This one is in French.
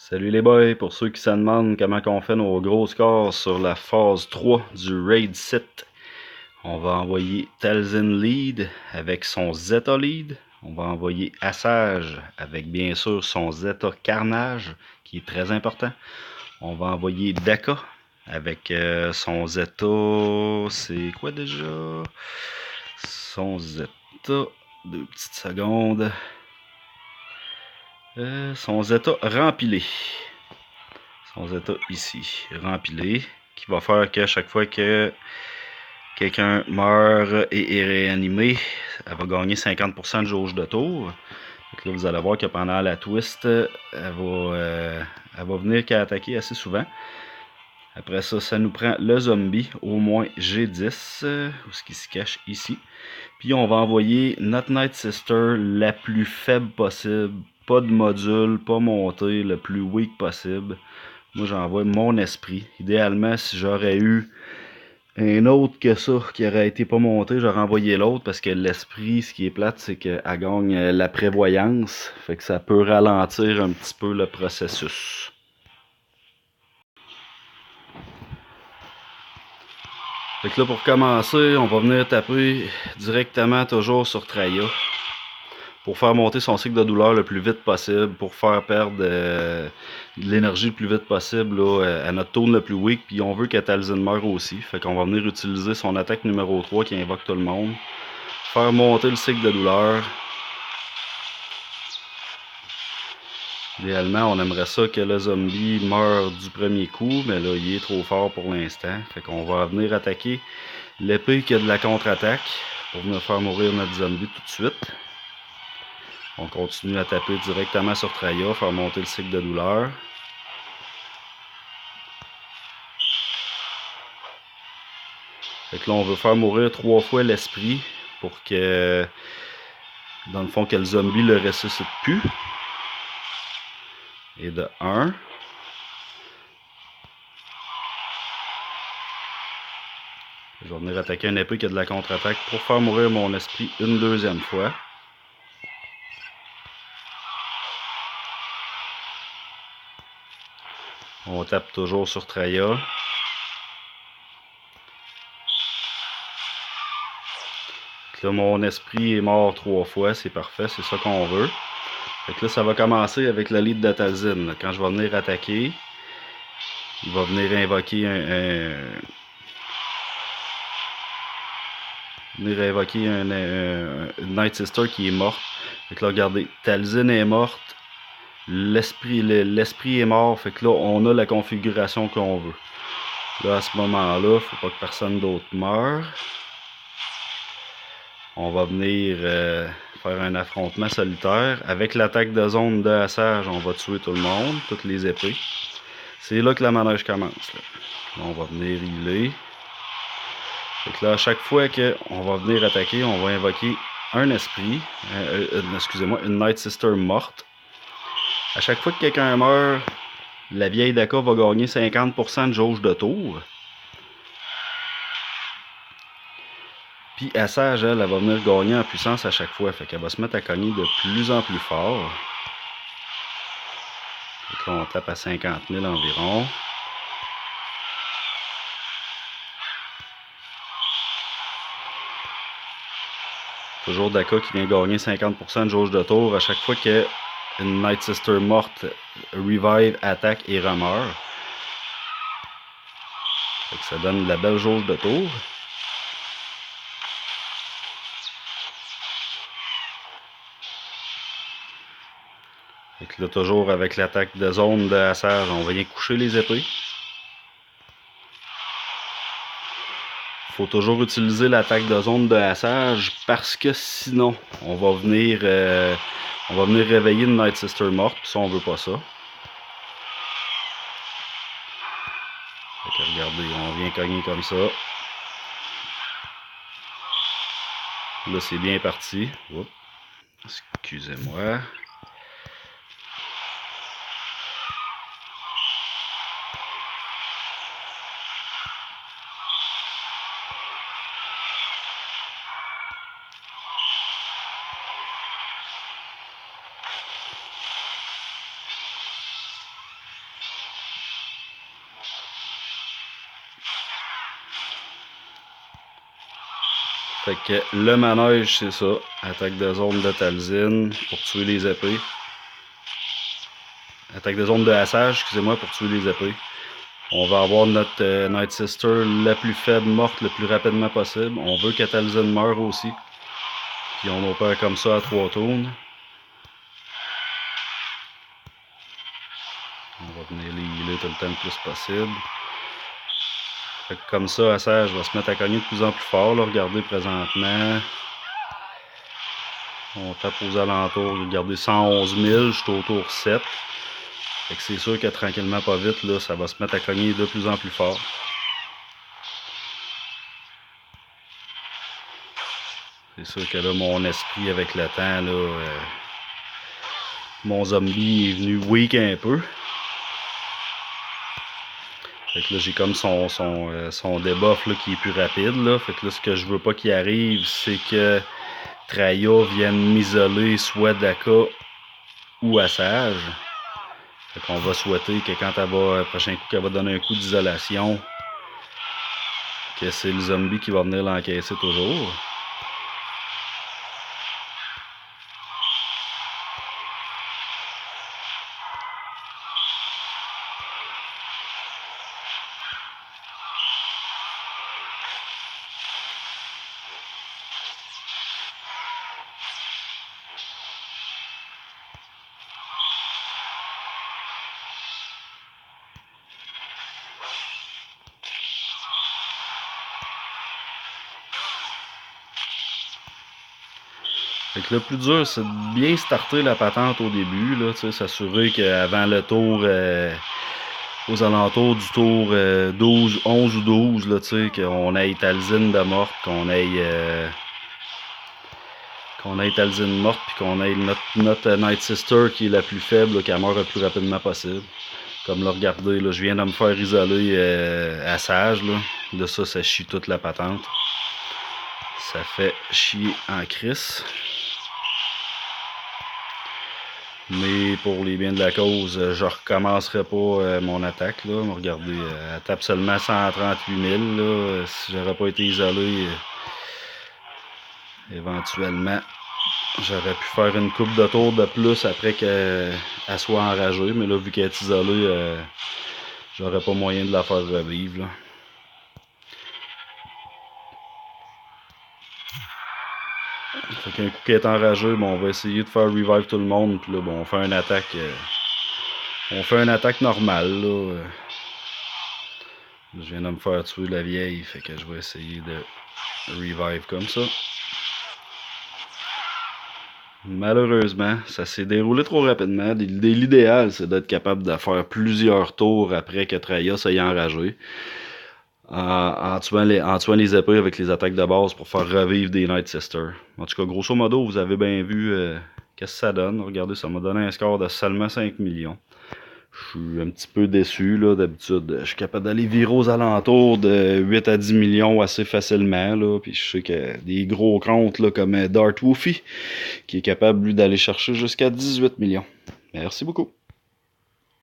Salut les boys, pour ceux qui se demandent comment on fait nos gros scores sur la phase 3 du Raid Site, on va envoyer Talzin Lead avec son Zeta Lead. On va envoyer Assage avec bien sûr son Zeta Carnage, qui est très important. On va envoyer Daka avec son Zeta... C'est quoi déjà? Son Zeta... Deux petites secondes. Son Zeta rempilé. Son Zeta ici, rempilé, qui va faire qu'à chaque fois que quelqu'un meurt et est réanimé, elle va gagner 50% de jauge de tour. Donc là, vous allez voir que pendant la twist, elle va venir qu'à attaquer assez souvent. Après ça, ça nous prend le zombie, au moins G10, où ce qui se cache ici. Puis on va envoyer notre Night Sister la plus faible possible. Pas de module, pas monté, le plus weak possible. Moi, j'envoie mon esprit. Idéalement, si j'aurais eu un autre que ça, qui aurait été pas monté, j'aurais envoyé l'autre, parce que l'esprit, ce qui est plate, c'est qu'elle gagne la prévoyance. Fait que ça peut ralentir un petit peu le processus. Fait que là, pour commencer, on va venir taper directement toujours sur Traya, pour faire monter son cycle de douleur le plus vite possible, pour faire perdre de l'énergie le plus vite possible là, à notre tourne le plus weak. Puis on veut que Talzin meure aussi. Fait qu'on va venir utiliser son attaque numéro 3 qui invoque tout le monde. Faire monter le cycle de douleur. Idéalement, on aimerait ça que le zombie meure du premier coup, mais là, il est trop fort pour l'instant. Fait qu'on va venir attaquer l'épée qui a de la contre-attaque pour venir faire mourir notre zombie tout de suite. On continue à taper directement sur Traya, faire monter le cycle de douleur. Fait que là, on veut faire mourir 3 fois l'esprit pour que, dans le fond, que le zombie le ressuscite plus. Et de 1. Je vais venir attaquer un épée qui a de la contre-attaque pour faire mourir mon esprit une deuxième fois. On tape toujours sur Traya. Là, mon esprit est mort 3 fois, c'est parfait, c'est ça qu'on veut. Fait que là, ça va commencer avec le lead de Talzin. Quand je vais venir attaquer, il va venir invoquer une Night Sister qui est morte. Fait que là, regardez, Talzin est morte, l'esprit est mort, fait que là, on a la configuration qu'on veut. Là, à ce moment-là, faut pas que personne d'autre meure. On va venir faire un affrontement solitaire. Avec l'attaque de zone de Assage, on va tuer tout le monde, toutes les épées. C'est là que la manège commence. Là, on va venir healer. Fait que là, à chaque fois qu'on va venir attaquer, on va invoquer un esprit. Excusez-moi, une Night Sister morte. À chaque fois que quelqu'un meurt, la vieille Daka va gagner 50% de jauge de tour. Puis Assage, elle va venir gagner en puissance à chaque fois. Fait qu'elle va se mettre à cogner de plus en plus fort. Donc là, on tape à 50 000 environ. Toujours Daka qui vient gagner 50% de jauge de tour à chaque fois qu'une Night Sister morte revive, attaque et remeurt. Fait que ça donne de la belle jauge de tour. Fait que là, toujours avec l'attaque de zone de Assage, on vient coucher les épées. Faut toujours utiliser l'attaque de zone de Assage parce que sinon, on va venir réveiller une Night Sister morte, puis ça, on veut pas ça. Fait que regardez, on vient cogner comme ça. Là, c'est bien parti. Oups. Excusez-moi. Fait que le manège, c'est ça. Attaque de zone de Talzin pour tuer les épées. Attaque de zone de hassage, excusez-moi, pour tuer les épées. On va avoir notre Night Sister la plus faible morte le plus rapidement possible. On veut que Talzin meure aussi. Puis on opère comme ça à 3 tours. On va venir les healer tout le temps le plus possible. Fait que comme ça, Assage va se mettre à cogner de plus en plus fort. Là. Regardez présentement. On tape aux alentours. Regardez 111 000, je suis au tour 7. Fait que c'est sûr que tranquillement, pas vite, là, ça va se mettre à cogner de plus en plus fort. C'est sûr que là, mon esprit avec le temps, là, mon zombie est venu weak un peu. Fait que là, j'ai comme son debuff là, qui est plus rapide. Là. Fait que là, ce que je veux pas qu'il arrive, c'est que Traya vienne m'isoler soit Daka ou Assage. Fait qu'on va souhaiter que quand elle va, le prochain coup qu'elle va donner un coup d'isolation, que c'est le zombie qui va venir l'encaisser toujours. Fait que le plus dur, c'est de bien starter la patente au début, là, s'assurer qu'avant le tour, aux alentours du tour 12, 11 ou 12, là, qu'on ait Talzin de morte, qu'on ait Talzin morte, puis qu'on ait notre Night Sister qui est la plus faible, là, qui meurt le plus rapidement possible. Comme là, regardez, là, je viens de me faire isoler à Sage, là. De ça, ça chie toute la patente. Ça fait chier en crisse. Mais pour les biens de la cause, je recommencerai pas mon attaque. Là. Regardez, elle tape seulement 138 000. Là. Si j'aurais pas été isolé, éventuellement, j'aurais pu faire une coupe de tour de plus après qu'elle soit enragée. Mais là, vu qu'elle est isolée, j'aurais pas moyen de la faire revivre. Là. Fait qu'un coup qu'elle est enragée, bon, on va essayer de faire revive tout le monde. Puis là, bon, on fait une attaque. On fait une attaque normale. Là. Je viens de me faire tuer la vieille. Fait que je vais essayer de revive comme ça. Malheureusement, ça s'est déroulé trop rapidement. L'idéal, c'est d'être capable de faire plusieurs tours après que Traya s'est enragé. En tuant les épées avec les attaques de base pour faire revivre des Night Sisters. En tout cas, grosso modo, vous avez bien vu qu'est-ce que ça donne. Regardez, ça m'a donné un score de seulement 5 millions. Je suis un petit peu déçu, là, d'habitude. Je suis capable d'aller virer aux alentours de 8 à 10 millions assez facilement, là. Puis je sais que des gros comptes, là, comme Dart Woofy, qui est capable, lui, d'aller chercher jusqu'à 18 millions. Merci beaucoup.